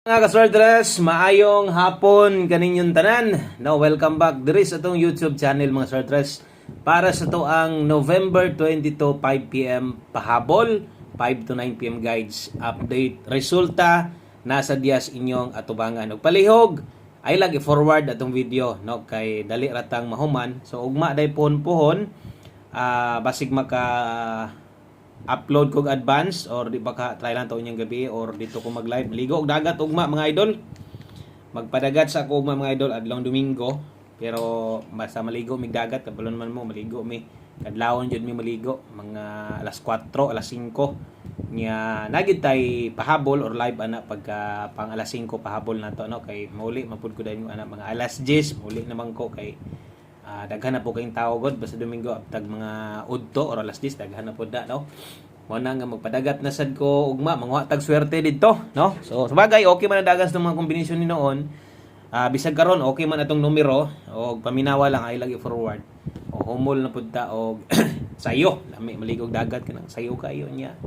Mga kaswerdres, maayong hapon kaninyong tanan. No, welcome back diri sa atong YouTube channel mga swerdres. Para sa to ang November 22, 5 PM pahabol, 5 to 9 PM guides, update, resulta nasa dias inyong atubangan. Ug palihog ay lagi forward atong video no kay dali ratang mahuman. So ugma day pohon basig maka upload kog advance or di ba ka try lang to inyong gabi or dito ko mag live ligo og dagat ugma mga idol, magpadagat sa ako ugma mga idol adlong Domingo, pero basta maligo mig dagat kabalon man mo maligo mi kadlawon jud mi maligo mga alas 4 alas 5 nya nagid tay pahabol or live ana pagka pang alas 5 pahabol nato no kay mauli mapud ko dayon ana mga alas 10 mauli naman ko kay daghan na po kayong tao god basta Domingo tag mga udto or alas 10 daghan na po da no mo na nga magpadagat na sad ko ugma mga tag swerte didto no. So sabagay okay man ang dagas ng mga kombinasyon ni noon, bisag karon okay man atong numero og paminawa lang ay lagi forward o humol na pud ta og sayo lami maligog dagat kanang sayo kayo niya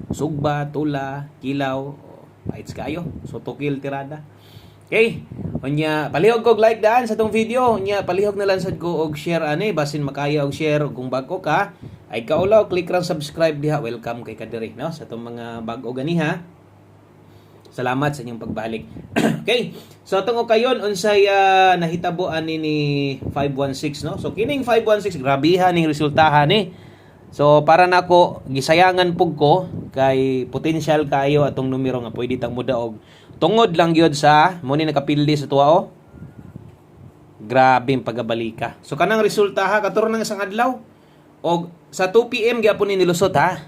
sugba tula kilaw bites kayo so tukil tirada. Okay, unya palihog kog like daan sa tong video, unya palihog na lang sad ko og share ani basin makaya og share ug kung bago ka ay kaulaw click ra subscribe diha, welcome kay kadiri no sa tong mga bag-o ganiha. Salamat sa inyong pagbalik. Okay, so atong okayon unsay nahitabo ani ni 516 no. So kining 516 grabiha ning resultahan ni. So para nako gisayangan pug ko kay potential kayo atong numero nga pwede tang mudaog tungod lang gyud sa mo ni nakapildi sa tuwa o grabe ang pagabalika. So kanang resulta ha katuron ng isang adlaw og sa 2 PM gyapon ni nilusot ha.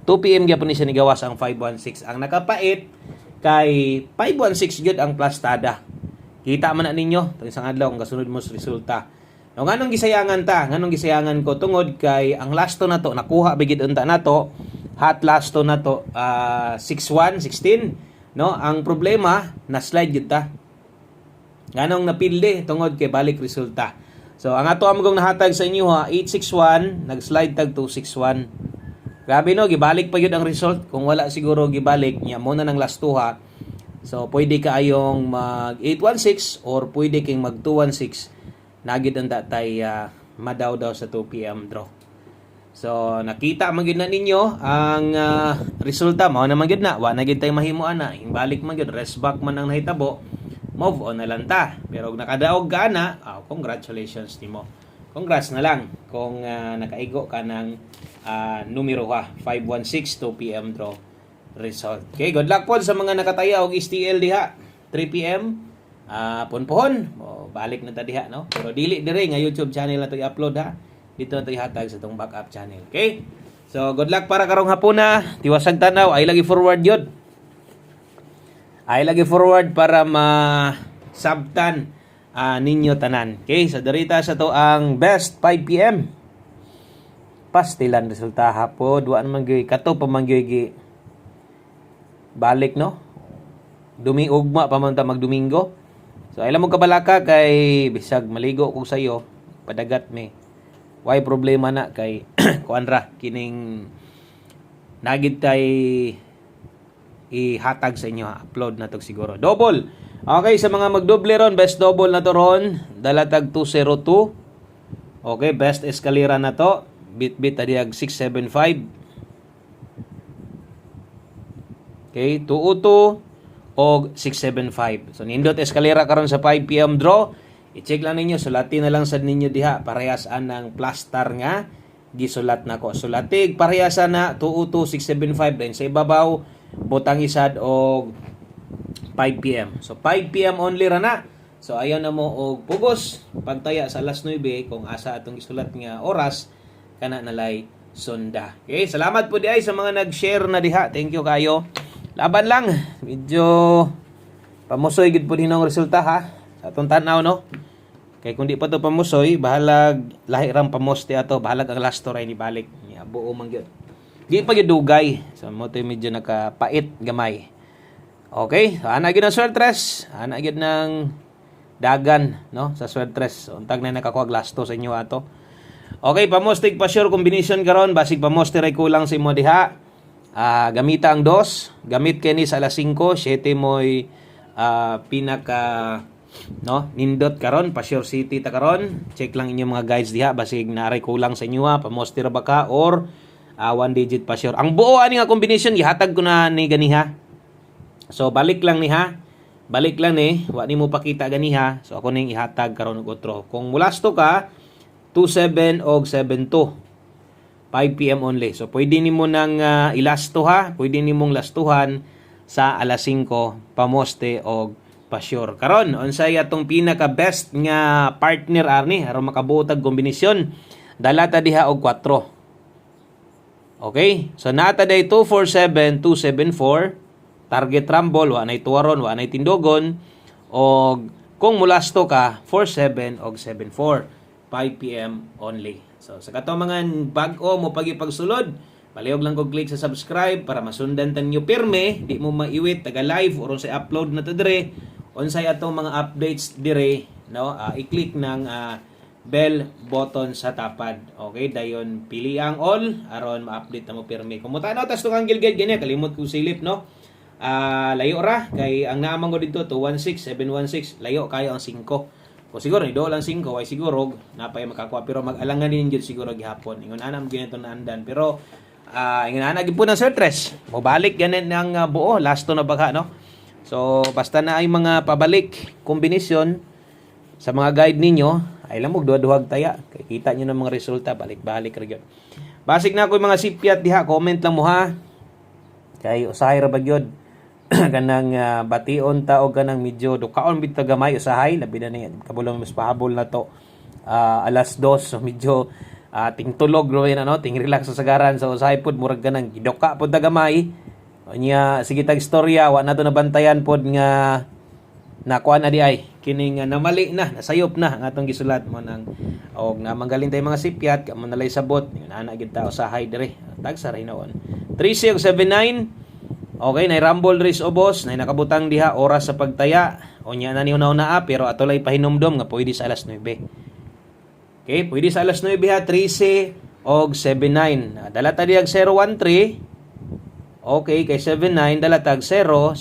2 PM gyapon ni siya nigawas ang 516. Ang nakapait kay 516 gyud ang plastada. Kita man na ninyo tong isang adlaw ang kasunod mo sa resulta. No, nganong gisayangan ta? Nganong gisayangan ko tungod kay ang lasto na to nakuha bigid unta nato. Hot lasto na to 61 16 no. Ang problema na slide gyud ta. Nganong napildi tungod kay balik resulta. So ang ato amgong nahatag sa inyo ha 861 nag-slide tag 261. Grabe no, gibalik pa gyud ang result kung wala siguro gibalik nya mo na nang lasto ha. So pwede ka ayong mag 816 or pwede kang mag 216. Nagid ang datay madaw daw sa 2 PM draw. So nakita man gyud na ninyo ang resulta mao na man gyud na wa na gyud tay mahimuan na balik man gyud rest back man ang nahitabo move on na lang ta. Pero kung nakadaog ka na congratulations nimo, congrats na lang kung nakaigo ka ng numero ha 516 2 PM draw result. Okay, good luck po sa mga nakataya og STL diha 3 PM punpohon balik na ta diha no, pero dili dire nga YouTube channel na to i-upload ha, dito na to ihatag sa tong backup channel. Okay, so good luck para karong hapuna, tiwasag tanaw ay lagi forward yun, ay lagi forward para masabtan ninyo tanan. Okay, so darita sa to ang best 5 PM pastilan resulta hapon wa man gyud kato pa man gyud balik no, dumiugma pa man ta magdomingo. So ay mo kabalaka kay bisag maligo ko sayo padagat me why problema na kay kuanra kining nagid tay ihatag sa inyo upload na to siguro double. Okay, sa mga magdoble ron best double na to ron dalatag 202. Okay, best escalera na to bit adiag 675. Okay, 202 og 675. So nindot eskalera karon sa 5 PM draw. I-check lang ninyo, sulati na lang sad ninyo diha parehas anang plaster nga gisulat nako. Sulatig parehas na 202 675 din sa ibabaw butang isad og 5 PM. So 5 PM only ra na. So ayaw na mo og pugos pagtaya sa alas 9 kung asa atong gisulat nga oras kana nalay sonda. Okay, salamat po di ay sa mga nag-share na diha. Thank you kayo. Laban lang, medyo pamusoy gid po dinong resulta ha sa atong tanaw no. Kay kung di pa to pamusoy, bahalag lahi ram pamoste ato, bahalag ang last to ray ni balik. Ya buo man gyud. Di pa gyud dugay. So mo to medyo nakapait gamay. Okay, so, ana gyud ang swertres, ana gyud ng dagan no sa swertres. So, untag na nakakuha last to sa inyo ato. Okay, pamostig pa sure combination karon, basig pamoste ray kulang sa imo diha. Gamita ang 2, gamit kini sa alas 5, 7 mo'y pinaka no nindot karon pa Sure City ta karon. Check lang inyong mga guides diha basig naaray kulang sa inyo ha, pamoster ba ka or one digit pa Sure. Ang buo ani nga combination gihatag ko na ni ganiha. So balik lang ni ha. Balik lang ni, wa nimo pakita ganiha. So ako ning ihatag karon og otro. Kung mulasto ka 27 og 72 5 PM only. So pwede nimo nang ilasto ha, pwede nimong lastuhan sa alas 5 pamoste og pa-sure. Karon unsay atong pinaka best nga partner arni aron makabuo tag kombinasyon. Dala ta diha og 4. Okay? So nata day 247 274 target rumble wa nay tuwaron wa nay tindogon og kung mulasto ka 47 og 74 5 PM only. So sa kato mga bag-o mo pagsulod, palihog lang kog click sa subscribe para masundan tanyo pirme, di mo maiwit taga live or sa upload na to dire. Unsay atong mga updates dire, no? I-click ng bell button sa tapad. Okay, dayon pili ang all aron ma-update na mo pirmi. Kung mutanaw tas tong angle guide gani kalimot ko silip no. Layo ra kay ang naamang ko dito 216 716 layo kayo ang 5. Kung siguro ni do lang 5 ay siguro napay makakuha pero mag-alangan din gyud siguro gihapon. Ingon anam ginito na andan pero ingon ana gyud po ng Sir Tres. Mobalik ganin ng buo last to na baga no. So basta na ay mga pabalik kombinasyon sa mga guide ninyo ay lamog duha-duhag taya. Kay kita nyo ng mga resulta, balik-balik ra gyud. Basig na ako mga sipiat diha, comment lang mo ha. Kay usahay ra ba gyud kanang bation ta og kanang medyo dukaon bit gamay usahay labi na ni kabulong mas pahabol na to. Alas 2 so medyo ting tulog ro yan ano, ting relax sa sagaran so usahay pud murag kanang giduka pud ta gamay. Nya sige tag istorya wa na to nabantayan pod nga nakuha na di ay kining namali na nasayop na ang atong gisulat mo nang og na manggaling tay mga sipyat kamo nalay sabot ana gid ta usahay dire tag sa raynaon 3679 okay nay rumble race obos nay nakabutang diha oras sa pagtaya unya na ni una pero atolay pahinumdom nga pwede sa alas 9 okay pwede sa alas 9 ha 13 og 79 dala ta diag 013 okay kay 79 dala tag 079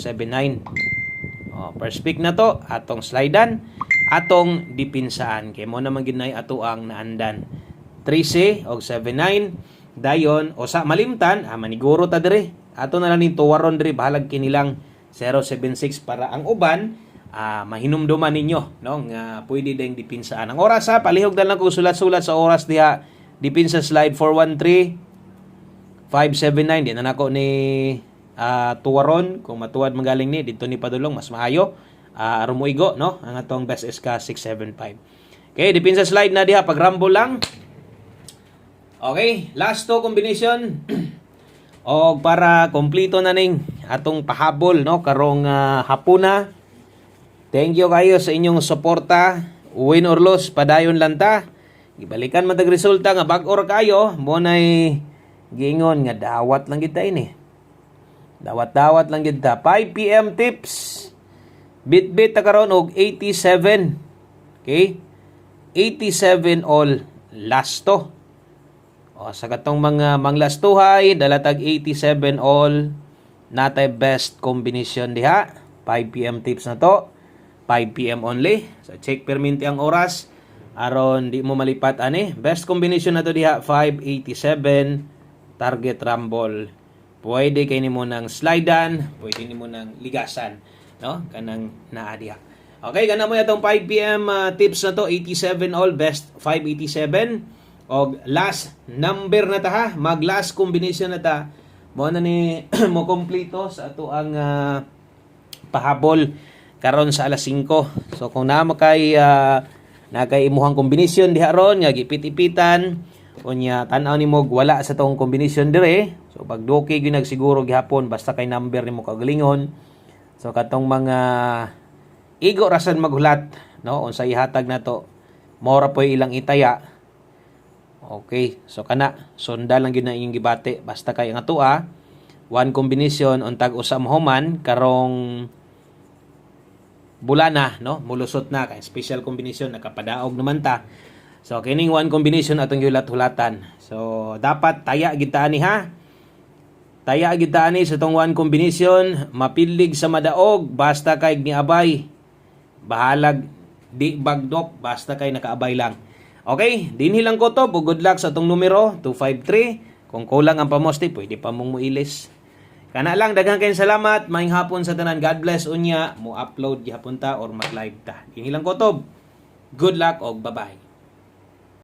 first pick na to, atong slidean, atong dipinsaan. Kaya mo naman ginay ato ang naandan. 13 og 79, dayon, o sa malimtan, maniguro ta dire. Ato na lang ning tuwaron dire, bahalag kinilang 076 para ang uban, mahinumduman ninyo, no? Nga pwede ding dipinsaan. Ang oras palihog na lang kung sulat-sulat sa oras diha, dipinsa slide 413, 579, di na nako ni tuwaron kung matuwad magaling ni dito ni padulong mas maayo rumuigo no ang atong best SK 675 okay dipin sa slide na diha pag rumble lang okay last to combination og para kompleto na ning atong pahabol no karong hapuna thank you kayo sa inyong suporta win or lose padayon lang ta gibalikan man tag resulta nga bag-or kayo mo nay giingon nga dawat lang kita ini dawat-dawat lang gid ta. 5 PM tips. Bit-bit ta karon og 87. Okay? 87 all last to. O sa katong mga manglastuhay, dala tag 87 all natay best combination diha. 5 PM tips na to. 5 PM only. So check perminti ang oras aron di mo malipat ani. Best combination na to diha 587 target rumble. Pwede kay nimo nang slidean, pwede nimo nang ligasan, no? Kanang naa diha. Okay, kana mo atong 5 PM tips na to, 87 all best 587 og last number na ta ha, mag last combination na ta. Mo na ni mo kompleto sa ato ang pahabol karon sa alas 5. So kung naa makay nakay imuhang kombinasyon diha ron nga gipit-ipitan unya tan-aw nimo wala sa tong kombinasyon dire. So pag doki gyud nagsiguro gihapon basta kay number nimo kagalingon. So katong mga igo rasan maghulat no unsay ihatag nato mora poy ilang itaya. Okay, so kana sunda lang gyud na inyong gibate basta kay nga tua one combination untag usa mahuman karong bulana no mulusot na kay special combination nakapadaog naman ta. So kining one combination atong gihulat-hulatan. So dapat taya gid ta ani ha. Taya gid ta ani sa tong one combination, mapilig sa madaog basta kay niabay. Bahalag di bagdok basta kay nakaabay lang. Okay, dinhi lang ko to. Good luck sa tong numero 253. Kung kulang ang pamoste, pwede pa mong muilis. Kana lang, daghang kayong salamat. Maayong hapon sa tanan. God bless unya. Mo upload gihapon ta or mag-live ta. Dinhi lang ko to. Good luck o bye-bye.